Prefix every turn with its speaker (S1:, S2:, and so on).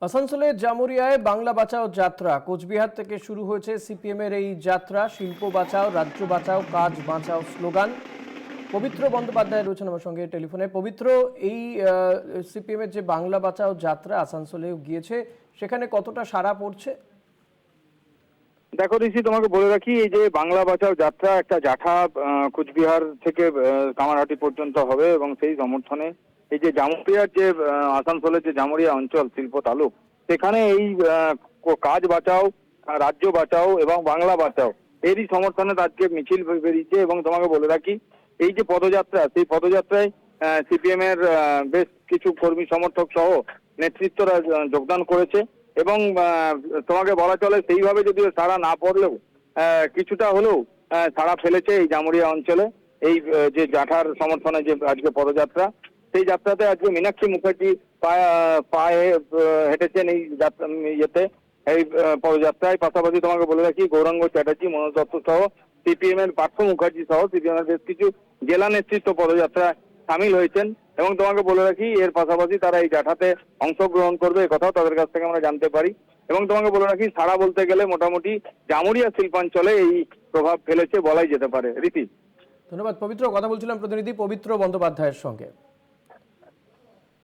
S1: আসানসোলের জামুরিয়ায় বাংলা বাঁচাও যাত্রা কোচবিহার থেকে শুরু হয়েছে সিপিএম এর এই যাত্রা। শিল্প বাঁচাও, রাজ্য বাঁচাও, কাজ বাঁচাও স্লোগান। পবিত্র বন্দ্যোপাধ্যায় রয়েছেন আমার সঙ্গে টেলিফোনে। পবিত্র, এই সিপিএম এর যে বাংলা বাঁচাও যাত্রা আসানসোলেও গিয়েছে, সেখানে কতটা সাড়া পড়ছে?
S2: দেখো ঋষি, তোমাকে বলে রাখি, এই যে বাংলা বাঁচাও যাত্রা একটা জাঠা কোচবিহার থেকে কামারহাটি পর্যন্ত হবে এবং সেই সমর্থনে এই যে জামুরিয়ার যে আসানসোলের যে জামুরিয়া অঞ্চল শিল্প তালুক, সেখানে এই কাজ বাঁচাও, রাজ্য বাঁচাও এবং বাংলা বাঁচাও এরই সমর্থনে আজকে মিছিল বেরিয়েছে। এবং তোমাকে বলে রাখি, এই যে পদযাত্রা, সেই পদযাত্রায় সিপিএম এর বেশ কিছু কর্মী সমর্থক সহ নেতৃত্বরা যোগদান করেছে। এবং তোমাকে বলা চলে সেইভাবে যদিও সাড়া না পড়লেও কিছুটা হলেও সাড়া ফেলেছে এই জামুরিয়া অঞ্চলে। এই যে জাঠার সমর্থনে যে আজকে পদযাত্রা, সেই যাত্রাতে আজকে মীনাক্ষী মুখার্জি পায়ে হেঁটেছেন এই যাত্রা ইয়েতে, এই পদযাত্রায়। পাশাপাশি তোমাকে বলে রাখি, গৌরাঙ্গ চ্যাটার্জি, মনোজ দত্ত সহ সিপিএম এর পার্থ মুখার্জি সহ সিপিএম এর বেশ কিছু জেলা নেতৃত্ব পদযাত্রা সামিল হয়েছেন। এবং তোমাকে বলে রাখি, এর পাশাপাশি তারা এই জাঠাতে অংশগ্রহণ করবে, কথাও তাদের কাছ থেকে আমরা জানতে পারি। এবং তোমাকে বলে রাখি, সারা বলতে গেলে মোটামুটি জামুরিয়া শিল্পাঞ্চলে এই প্রভাব ফেলেছে বলাই যেতে পারে। রীতি,
S1: ধন্যবাদ পবিত্র। কথা বলছিলাম প্রতিনিধি পবিত্র বন্দ্যোপাধ্যায়ের সঙ্গে।